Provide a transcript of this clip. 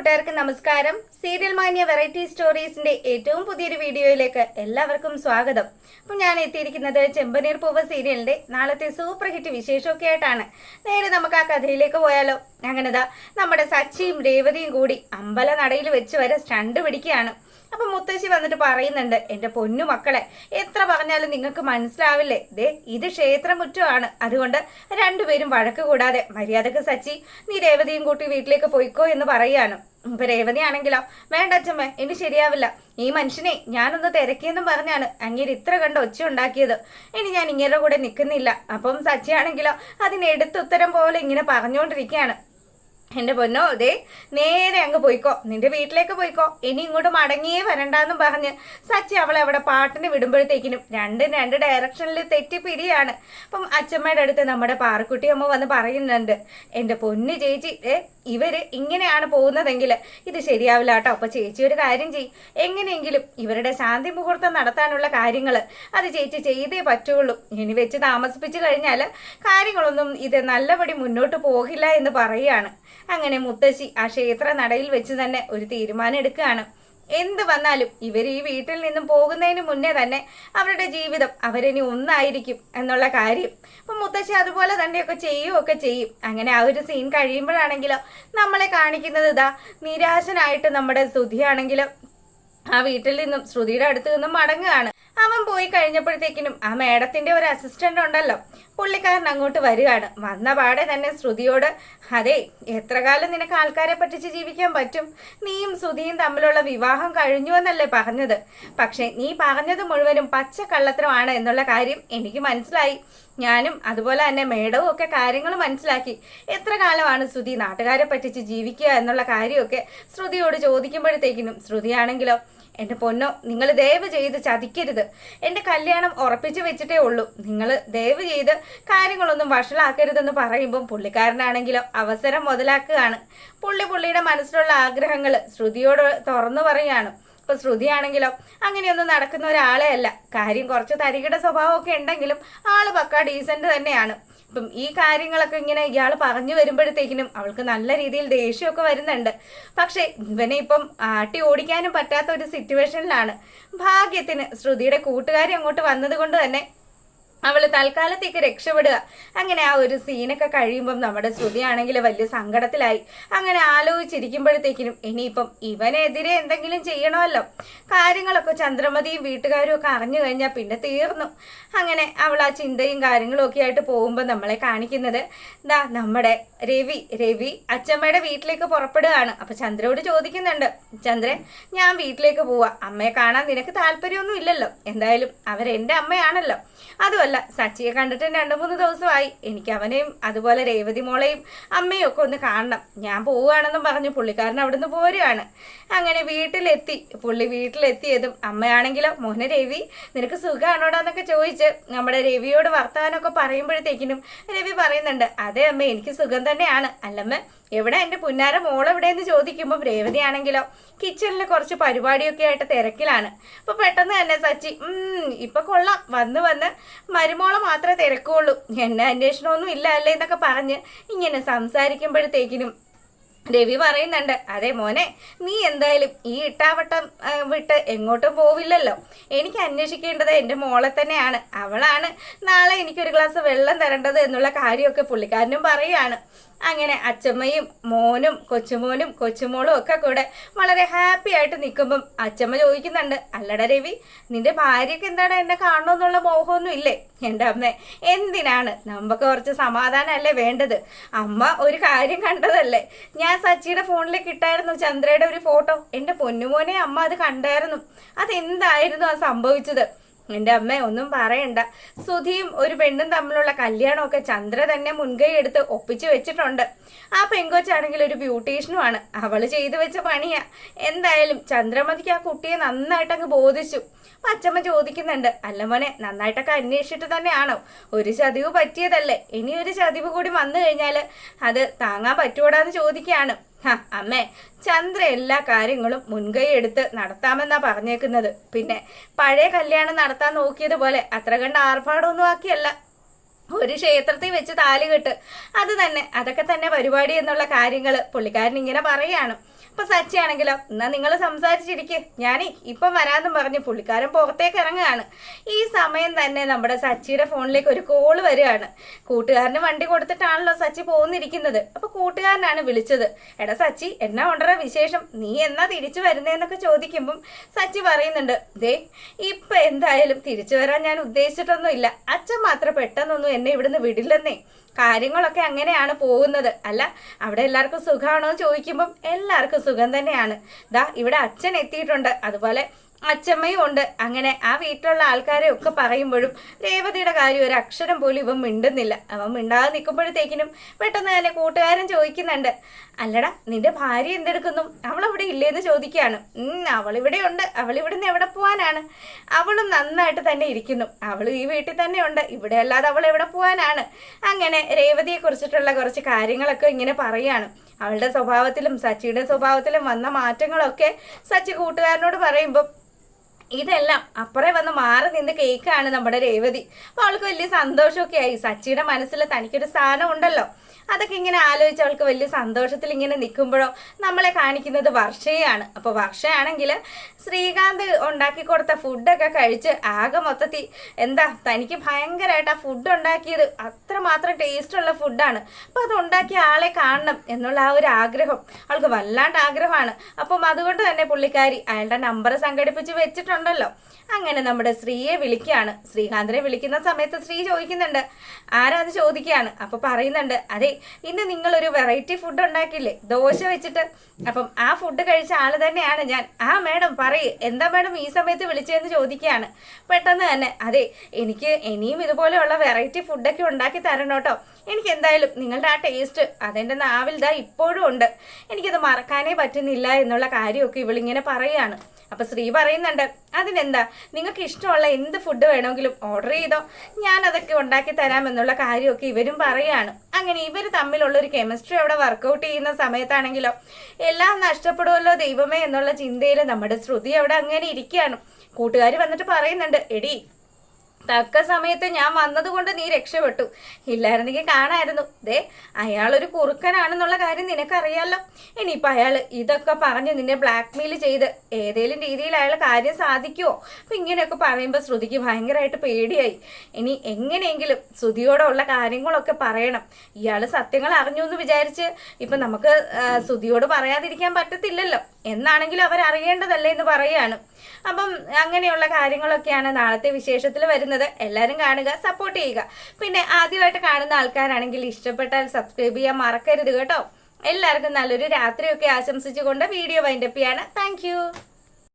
കൂട്ടുകാർക്ക് നമസ്കാരം. സീരിയൽ മാന്യ വെറൈറ്റി സ്റ്റോറീസിന്റെ ഏറ്റവും പുതിയൊരു വീഡിയോയിലേക്ക് എല്ലാവർക്കും സ്വാഗതം. അപ്പം ഞാൻ എത്തിയിരിക്കുന്നത് ചെമ്പനീർ പൂവ് സീരിയലിന്റെ നാളത്തെ സൂപ്പർ ഹിറ്റ് വിശേഷമൊക്കെ ആയിട്ടാണ്. നേരെ നമുക്ക് ആ കഥയിലേക്ക് പോയാലോ. അങ്ങനെതാ നമ്മുടെ സച്ചിയും രേവതിയും കൂടി അമ്പല നടയിൽ വെച്ച് വരെ സ്റ്റണ്ട് പിടിക്കുകയാണ്. അപ്പം മുത്തശ്ശി വന്നിട്ട് പറയുന്നുണ്ട്, എൻ്റെ പൊന്നു മക്കളെ, എത്ര പറഞ്ഞാലും നിങ്ങൾക്ക് മനസ്സിലാവില്ലേ, ദേ ഇത് ക്ഷേത്രമുറ്റമാണ്, അതുകൊണ്ട് രണ്ടുപേരും വഴക്ക് കൂടാതെ മര്യാദക്ക് സച്ചി നീ രേവതിയും കൂട്ടി വീട്ടിലേക്ക് പോയിക്കോ എന്ന് പറയാണ്. ഇപ്പൊ രേവതി ആണെങ്കിലോ, വേണ്ട അച്ഛമ്മ, ഇനി ശരിയാവില്ല, ഈ മനുഷ്യനെ ഞാനൊന്ന് തിരക്കിയെന്നും പറഞ്ഞാണ് അങ്ങേര് ഇത്ര കണ്ട് ഒച്ച ഉണ്ടാക്കിയത്, ഇനി ഞാൻ ഇങ്ങനെ കൂടെ നിൽക്കുന്നില്ല. അപ്പം സച്ചി ആണെങ്കിലോ അതിനെടുത്തുത്തരം പോലെ ഇങ്ങനെ പറഞ്ഞുകൊണ്ടിരിക്കുകയാണ്. എൻ്റെ പൊന്നോ, ദേ നേരെ അങ്ങ് പോയിക്കോ, നിന്റെ വീട്ടിലേക്ക് പോയിക്കോ, ഇനി ഇങ്ങോട്ട് മടങ്ങിയേ വരണ്ടെന്നും പറഞ്ഞ് സച്ചി അവളെ അവിടെ പാട്ടിന് വിടുമ്പോഴത്തേക്കിനും രണ്ട് ഡയറക്ഷനിൽ തെറ്റിപ്പിരിയാണ്. അപ്പം അച്ഛമ്മയുടെ അടുത്ത് നമ്മുടെ പാറക്കുട്ടി അമ്മ വന്ന് പറയുന്നുണ്ട്, എൻ്റെ പൊന്ന് ചേച്ചി, ഇവര് ഇങ്ങനെയാണ് പോകുന്നതെങ്കിൽ ഇത് ശരിയാവില്ല കേട്ടോ. അപ്പൊ ചേച്ചി ഒരു കാര്യം ചെയ്യും, എങ്ങനെയെങ്കിലും ഇവരുടെ ശാന്തി മുഹൂർത്തം നടത്താനുള്ള കാര്യങ്ങൾ അത് ചേച്ചി ചെയ്തേ പറ്റുള്ളൂ. ഇനി വെച്ച് താമസിപ്പിച്ചു കഴിഞ്ഞാൽ കാര്യങ്ങളൊന്നും ഇത് നല്ലപടി മുന്നോട്ട് പോകില്ല എന്ന് പറയുകയാണ്. അങ്ങനെ മുത്തശ്ശി ആ ക്ഷേത്ര നടയിൽ വെച്ച് തന്നെ ഒരു തീരുമാനം എടുക്കുകയാണ്. എന്ത് വന്നാലും ഇവർ ഈ വീട്ടിൽ നിന്നും പോകുന്നതിന് മുന്നേ തന്നെ അവരുടെ ജീവിതം അവരിനി ഒന്നായിരിക്കും എന്നുള്ള കാര്യം. അപ്പം മുത്തശ്ശി അതുപോലെ തന്നെയൊക്കെ ചെയ്യുകയൊക്കെ ചെയ്യും. അങ്ങനെ ആ ഒരു സീൻ കഴിയുമ്പോഴാണെങ്കിലോ നമ്മളെ കാണിക്കുന്നത് ഇതാ നിരാശനായിട്ട് നമ്മുടെ ശ്രുതിയാണെങ്കിലും ആ വീട്ടിൽ നിന്നും ശ്രുതിയുടെ അടുത്ത് നിന്നും മടങ്ങുകയാണ്. അവൻ പോയി കഴിഞ്ഞപ്പോഴത്തേക്കിനും ആ മേഡത്തിന്റെ ഒരു അസിസ്റ്റന്റ് ഉണ്ടല്ലോ, പുള്ളിക്കാരൻ അങ്ങോട്ട് വരികയാണ്. വന്ന പാടെ തന്നെ ശ്രുതിയോട്, അതെ, എത്ര കാലം നിനക്ക് ആൾക്കാരെ പറ്റിച്ച് ജീവിക്കാൻ പറ്റും, നീയും ശ്രുതിയും തമ്മിലുള്ള വിവാഹം കഴിഞ്ഞു എന്നല്ലേ പറഞ്ഞത്, പക്ഷെ നീ പറഞ്ഞത് മുഴുവനും പച്ച കള്ളത്തരമാണ് എന്നുള്ള കാര്യം എനിക്ക് മനസ്സിലായി. ഞാനും അതുപോലെ തന്നെ മേഡവും ഒക്കെ കാര്യങ്ങൾ മനസ്സിലാക്കി. എത്ര കാലമാണ് ശ്രുതി നാട്ടുകാരെ പറ്റിച്ച് ജീവിക്കുക എന്നുള്ള കാര്യമൊക്കെ ശ്രുതിയോട് ചോദിക്കുമ്പോഴത്തേക്കിനും ശ്രുതിയാണെങ്കിലോ, എൻ്റെ പൊന്നോ, നിങ്ങൾ ദയവ് ചെയ്ത് ചതിക്കരുത്, എൻ്റെ കല്യാണം ഉറപ്പിച്ചു വെച്ചിട്ടേ ഉള്ളൂ, നിങ്ങൾ ദയവ് ചെയ്ത് കാര്യങ്ങളൊന്നും വഷളാക്കരുതെന്ന് പറയുമ്പം പുള്ളിക്കാരനാണെങ്കിലോ അവസരം മുതലാക്കുകയാണ്. പുള്ളിയുടെ മനസ്സിലുള്ള ആഗ്രഹങ്ങൾ ശ്രുതിയോട് തുറന്നു പറയുകയാണ്. ഇപ്പൊ ശ്രുതിയാണെങ്കിലോ അങ്ങനെയൊന്നും നടക്കുന്ന ഒരാളെ അല്ല, കാര്യം കുറച്ച് തരികിട സ്വഭാവമൊക്കെ ഉണ്ടെങ്കിലും ആള് പക്ക ഡീസന്റ് തന്നെയാണ്. ഇപ്പം ഈ കാര്യങ്ങളൊക്കെ ഇങ്ങനെ ഇയാൾ പറഞ്ഞു വരുമ്പോഴത്തേക്കിനും അവൾക്ക് നല്ല രീതിയിൽ ദേഷ്യമൊക്കെ വരുന്നുണ്ട്. പക്ഷെ ഇവനെ ഇപ്പം ആട്ടി ഓടിക്കാനും പറ്റാത്ത ഒരു സിറ്റുവേഷനിലാണ്. ഭാഗ്യത്തിന് ശ്രുതിയുടെ കൂട്ടുകാരി അങ്ങോട്ട് വന്നത് കൊണ്ട് തന്നെ അവള് തൽക്കാലത്തേക്ക് രക്ഷപ്പെടുക. അങ്ങനെ ആ ഒരു സീനൊക്കെ കഴിയുമ്പം നമ്മുടെ ശ്രുതിയാണെങ്കിൽ വലിയ സങ്കടത്തിലായി. അങ്ങനെ ആലോചിച്ചിരിക്കുമ്പോഴത്തേക്കിനും ഇനിയിപ്പം ഇവനെതിരെ എന്തെങ്കിലും ചെയ്യണമല്ലോ. കാര്യങ്ങളൊക്കെ ചന്ദ്രമതിയും വീട്ടുകാരും ഒക്കെ അറിഞ്ഞു കഴിഞ്ഞാൽ പിന്നെ തീർന്നു. അങ്ങനെ അവൾ ആ ചിന്തയും കാര്യങ്ങളും ഒക്കെ ആയിട്ട് പോകുമ്പോൾ നമ്മളെ കാണിക്കുന്നത് നമ്മുടെ രവി അച്ഛമ്മയുടെ വീട്ടിലേക്ക് പുറപ്പെടുകയാണ്. അപ്പൊ ചന്ദ്രയോട് ചോദിക്കുന്നുണ്ട്, ചന്ദ്രൻ, ഞാൻ വീട്ടിലേക്ക് പോവാ, അമ്മയെ കാണാൻ നിനക്ക് താല്പര്യമൊന്നും ഇല്ലല്ലോ, എന്തായാലും അവരെന്റെ അമ്മയാണല്ലോ, അതുമല്ല സച്ചിയെ കണ്ടിട്ട് 2-3 ദിവസമായി, എനിക്ക് അവനെയും അതുപോലെ രേവതി മോളെയും അമ്മയും ഒക്കെ ഒന്ന് കാണണം, ഞാൻ പോവുകയാണെന്നും പറഞ്ഞു പുള്ളിക്കാരൻ അവിടുന്ന് പോരുകയാണ്. അങ്ങനെ വീട്ടിലെത്തിയതും അമ്മയാണെങ്കിലോ, മോനെ രവി, നിനക്ക് സുഖമാണോടാന്നൊക്കെ ചോദിച്ച് നമ്മുടെ രവിയോട് വർത്താനമൊക്കെ പറയുമ്പോഴത്തേക്കിനും രവി പറയുന്നുണ്ട്, അതെ അമ്മ, എനിക്ക് സുഖം തന്നെയാണ്. അല്ലമ്മ, എവിടെ എൻ്റെ പുന്നാര മോളെവിടെയെന്ന് ചോദിക്കുമ്പോൾ രേവതി ആണെങ്കിലോ കിച്ചണിൽ കുറച്ച് പരിപാടിയൊക്കെ ആയിട്ട് തിരക്കിലാണ്. അപ്പൊ പെട്ടെന്ന് തന്നെ സച്ചി, ഇപ്പൊ കൊള്ളാം, വന്ന് മരുമോളെ മാത്രമേ തിരക്കുള്ളൂ, എന്നെ അന്വേഷണമൊന്നും ഇല്ല അല്ലേ എന്നൊക്കെ പറഞ്ഞ് ഇങ്ങനെ സംസാരിക്കുമ്പോഴത്തേക്കിനും രവി പറയുന്നുണ്ട്, അതെ മോനെ, നീ എന്തായാലും ഈ ഇട്ടാവട്ടം വിട്ട് എങ്ങോട്ടും പോവില്ലല്ലോ, എനിക്ക് അന്വേഷിക്കേണ്ടത് എൻ്റെ മോളെ തന്നെയാണ്, അവളാണ് നാളെ എനിക്കൊരു ഗ്ലാസ് വെള്ളം തരേണ്ടത് എന്നുള്ള കാര്യമൊക്കെ പുള്ളിക്കാരനും പറയുകയാണ്. അങ്ങനെ അച്ചമ്മയും മോനും കൊച്ചുമോളും ഒക്കെ കൂടെ വളരെ ഹാപ്പി ആയിട്ട് നിൽക്കുമ്പം അച്ചമ്മ ചോദിക്കുന്നുണ്ട്, അല്ലട രവി, നിന്റെ ഭാര്യയ്ക്ക് എന്താണ് എന്നെ കാണണമെന്നുള്ള മോഹമൊന്നും ഇല്ലേ? എൻ്റെ അമ്മ, എന്തിനാണ്, നമുക്ക് കുറച്ച് സമാധാനമല്ലേ വേണ്ടത്, അമ്മ ഒരു കാര്യം കണ്ടതല്ലേ, ഞാൻ സച്ചിയുടെ ഫോണിലേക്ക് ഇട്ടായിരുന്നു ചന്ദ്രയുടെ ഒരു ഫോട്ടോ, എൻ്റെ പൊന്നുമോനെ അമ്മ അത് കണ്ടായിരുന്നു, അതെന്തായിരുന്നു ആ സംഭവിച്ചത്? എൻ്റെ അമ്മ ഒന്നും പറയണ്ട, സുധിയും ഒരു പെണ്ണും തമ്മിലുള്ള കല്യാണമൊക്കെ ചന്ദ്ര തന്നെ മുൻകൈ എടുത്ത് ഒപ്പിച്ചു വെച്ചിട്ടുണ്ട്. ആ പെങ്കൊച്ചാണെങ്കിൽ ഒരു ബ്യൂട്ടീഷ്യനുമാണ്, അവള് ചെയ്തു വെച്ച പണിയാ. എന്തായാലും ചന്ദ്രമതിക്ക് ആ കുട്ടിയെ നന്നായിട്ട് അങ്ങ് ബോധിച്ചു. അച്ചമ്മ ചോദിക്കുന്നുണ്ട്, അല്ല മോനെ, നന്നായിട്ടൊക്കെ അന്വേഷിച്ചിട്ട് തന്നെയാണോ? ഒരു ചതിവ് പറ്റിയതല്ലേ, ഇനി ഒരു ചതിവ് കൂടി വന്നു കഴിഞ്ഞാൽ അത് താങ്ങാൻ പറ്റൂടാന്ന് ചോദിക്കുകയാണ്. അമ്മേ, ചന്ദ്ര എല്ലാ കാര്യങ്ങളും മുൻകൈ എടുത്ത് നടത്താമെന്നാ പറഞ്ഞേക്കുന്നത്, പിന്നെ പഴയ കല്യാണം നടത്താൻ നോക്കിയതുപോലെ അത്ര കണ്ട് ആർഭാടമൊന്നും ആക്കിയല്ല. ഒരു ക്ഷേത്രത്തിൽ വെച്ച് താലികെട്ട്, അതൊക്കെ തന്നെ പരിപാടി എന്നുള്ള കാര്യങ്ങൾ പുള്ളിക്കാരൻ ഇങ്ങനെ പറയാണ്. അപ്പൊ സച്ചി ആണെങ്കിലോ, എന്നാ നിങ്ങൾ സംസാരിച്ചിരിക്കെ, ഞാനേ ഇപ്പം വരാമെന്നും പറഞ്ഞ് പുള്ളിക്കാരൻ പുറത്തേക്ക് ഇറങ്ങുകയാണ്. ഈ സമയം തന്നെ നമ്മുടെ സച്ചിയുടെ ഫോണിലേക്ക് ഒരു കോള് വരികയാണ്. കൂട്ടുകാരന് വണ്ടി കൊടുത്തിട്ടാണല്ലോ സച്ചി പോന്നിരിക്കുന്നത്. അപ്പൊ കൂട്ടുകാരനാണ് വിളിച്ചത്. എടാ സച്ചി, എന്നാ ഉണ്ടറ വിശേഷം, നീ എന്നാ തിരിച്ചു വരുന്നേന്നൊക്കെ ചോദിക്കുമ്പം സച്ചി പറയുന്നുണ്ട്, ദേ ഇപ്പൊ എന്തായാലും തിരിച്ചു വരാൻ ഞാൻ ഉദ്ദേശിച്ചിട്ടൊന്നുമില്ല. അച്ഛൻ മാത്രം പെട്ടെന്നൊന്നും എന്നെ ഇവിടുന്ന് വിടില്ലെന്നേ. കാര്യങ്ങളൊക്കെ അങ്ങനെയാണ് പോകുന്നത്. അല്ല, അവിടെ എല്ലാവർക്കും സുഖമാണോ എന്ന് ചോദിക്കുമ്പം എല്ലാവർക്കും സുഖം തന്നെയാണ്. ദാ ഇവിടെ അച്ഛൻ എത്തിയിട്ടുണ്ട്, അതുപോലെ അച്ഛമ്മയും ഉണ്ട്. അങ്ങനെ ആ വീട്ടിലുള്ള ആൾക്കാരെ ഒക്കെ പറയുമ്പോഴും രേവതിയുടെ കാര്യം ഒരു അക്ഷരം പോലും ഇവൻ മിണ്ടുന്നില്ല. അവൻ മിണ്ടാതെ നിൽക്കുമ്പോഴത്തേക്കിനും പെട്ടെന്ന് തന്നെ കൂട്ടുകാരൻ ചോദിക്കുന്നുണ്ട്, അല്ലടാ നിന്റെ ഭാര്യ എന്തെടുക്കുന്നു, അവളവിടെ ഇല്ലേന്ന് ചോദിക്കുകയാണ്. അവളിവിടെ ഉണ്ട്, അവളിവിടുന്ന് എവിടെ പോവാനാണ്, അവളും നന്നായിട്ട് തന്നെ ഇരിക്കുന്നു, അവൾ ഈ വീട്ടിൽ തന്നെ ഉണ്ട്, ഇവിടെ അല്ലാതെ അവൾ എവിടെ പോവാനാണ്. അങ്ങനെ രേവതിയെ കുറിച്ചിട്ടുള്ള കുറച്ച് കാര്യങ്ങളൊക്കെ ഇങ്ങനെ പറയാണ്. അവളുടെ സ്വഭാവത്തിലും സച്ചിയുടെ സ്വഭാവത്തിലും വന്ന മാറ്റങ്ങളൊക്കെ സച്ചി കൂട്ടുകാരനോട് പറയുമ്പോൾ ഇതെല്ലാം അപ്പുറേ വന്ന് മാറി നിന്ന് കേൾക്കാണ് നമ്മുടെ രേവതി. അപ്പോൾ അവൾക്ക് വലിയ സന്തോഷമൊക്കെ ആയി. സച്ചിയുടെ മനസ്സിൽ തനിക്കൊരു സ്ഥാനം ഉണ്ടല്ലോ, അതൊക്കെ ഇങ്ങനെ ആലോചിച്ച് അവൾക്ക് വലിയ സന്തോഷത്തിൽ ഇങ്ങനെ നിൽക്കുമ്പോഴോ നമ്മളെ കാണിക്കുന്നത് വർഷയാണ്. അപ്പോൾ വർഷയാണെങ്കിൽ ശ്രീകാന്ത് ഉണ്ടാക്കി കൊടുത്ത ഫുഡൊക്കെ കഴിച്ച് ആകെ മൊത്തത്തിൽ എന്താ തനിക്ക് ഭയങ്കരമായിട്ട് ആ ഫുഡ് ഉണ്ടാക്കിയത് അത്രമാത്രം ടേസ്റ്റുള്ള ഫുഡാണ്. അപ്പോൾ അത് ഉണ്ടാക്കിയ ആളെ കാണണം എന്നുള്ള ആ ഒരു ആഗ്രഹം അവൾക്ക് വല്ലാണ്ട് ആഗ്രഹമാണ്. അപ്പം അതുകൊണ്ട് തന്നെ പുള്ളിക്കാരി അയാളുടെ നമ്പർ സംഘടിപ്പിച്ച് വെച്ചിട്ടുണ്ടല്ലോ. അങ്ങനെ നമ്മുടെ ശ്രീയെ വിളിക്കുകയാണ്. ശ്രീകാന്തിനെ വിളിക്കുന്ന സമയത്ത് ശ്രീ ചോദിക്കുന്നുണ്ട്, ആരാന്ന് ചോദിക്കുകയാണ്. അപ്പോൾ പറയുന്നുണ്ട്, അതെ ഇന്ന് നിങ്ങളൊരു വെറൈറ്റി ഫുഡ് ഉണ്ടാക്കിയില്ലേ, ദോശ വെച്ചിട്ട്, അപ്പം ആ ഫുഡ് കഴിച്ച ആൾ തന്നെയാണ് ഞാൻ. ആ മേഡം പറയ്, എന്താ മേഡം ഈ സമയത്ത് വിളിച്ചതെന്ന് ചോദിക്കുകയാണ്. പെട്ടെന്ന് തന്നെ, അതെ എനിക്ക് ഇനിയും ഇതുപോലെയുള്ള വെറൈറ്റി ഫുഡൊക്കെ ഉണ്ടാക്കി തരണം കേട്ടോ. എനിക്ക് എന്തായാലും നിങ്ങളുടെ ആ ടേസ്റ്റ് അതെൻ്റെ നാവിൽ ദാ ഇപ്പോഴും ഉണ്ട്, എനിക്കത് മറക്കാനേ പറ്റുന്നില്ല എന്നുള്ള കാര്യമൊക്കെ ഇവളിങ്ങനെ പറയുകയാണ്. അപ്പം ശ്രീ പറയുന്നുണ്ട്, അതിനെന്താ, നിങ്ങൾക്ക് ഇഷ്ടമുള്ള എന്ത് ഫുഡ് വേണമെങ്കിലും ഓർഡർ ചെയ്തോ, ഞാൻ അതൊക്കെ ഉണ്ടാക്കി തരാമെന്നുള്ള കാര്യമൊക്കെ ഇവരും പറയുകയാണ്. അങ്ങനെ ഇവർ തമ്മിലുള്ളൊരു കെമിസ്ട്രി അവിടെ വർക്കൗട്ട് ചെയ്യുന്ന സമയത്താണെങ്കിലോ എല്ലാം നഷ്ടപ്പെടുമല്ലോ ദൈവമേ എന്നുള്ള ചിന്തയിൽ നമ്മുടെ ശ്രുതി അവിടെ അങ്ങനെ ഇരിക്കുകയാണ്. കൂട്ടുകാർ വന്നിട്ട് പറയുന്നുണ്ട്, എടി തക്ക സമയത്ത് ഞാൻ വന്നതുകൊണ്ട് നീ രക്ഷപ്പെട്ടു, ഇല്ലായിരുന്നെങ്കിൽ കാണായിരുന്നു. ദേ അയാളൊരു കുറുക്കനാണെന്നുള്ള കാര്യം നിനക്കറിയാലോ. ഇനിയിപ്പോൾ അയാൾ ഇതൊക്കെ പറഞ്ഞ് നിന്നെ ബ്ലാക്ക് മെയിൽ ചെയ്ത് ഏതെങ്കിലും രീതിയിൽ അയാൾ കാര്യം സാധിക്കുമോ? അപ്പം ഇങ്ങനെയൊക്കെ പറയുമ്പോൾ ശ്രുതിക്ക് ഭയങ്കരമായിട്ട് പേടിയായി. ഇനി എങ്ങനെയെങ്കിലും ശ്രുതിയോടുള്ള കാര്യങ്ങളൊക്കെ പറയണം. ഇയാൾ സത്യങ്ങൾ അറിഞ്ഞു എന്ന് വിചാരിച്ച് ഇപ്പം നമുക്ക് ശ്രുതിയോട് പറയാതിരിക്കാൻ പറ്റത്തില്ലല്ലോ, എന്നാണെങ്കിലും അവരറിയേണ്ടതല്ലേ എന്ന് പറയുകയാണ്. അപ്പം അങ്ങനെയുള്ള കാര്യങ്ങളൊക്കെയാണ് നാളത്തെ വിശേഷത്തിൽ വരുന്നത്. എല്ലാവരും കാണുക, സപ്പോർട്ട് ചെയ്യുക. പിന്നെ ആദ്യമായിട്ട് കാണുന്ന ആൾക്കാരാണെങ്കിൽ ഇഷ്ടപ്പെട്ടാൽ സബ്സ്ക്രൈബ് ചെയ്യാൻ മറക്കരുത് കേട്ടോ. എല്ലാവർക്കും നല്ലൊരു രാത്രിയൊക്കെ ആശംസിച്ചുകൊണ്ട് വീഡിയോ വൈൻഡപ്പ് ചെയ്യാണ്. താങ്ക്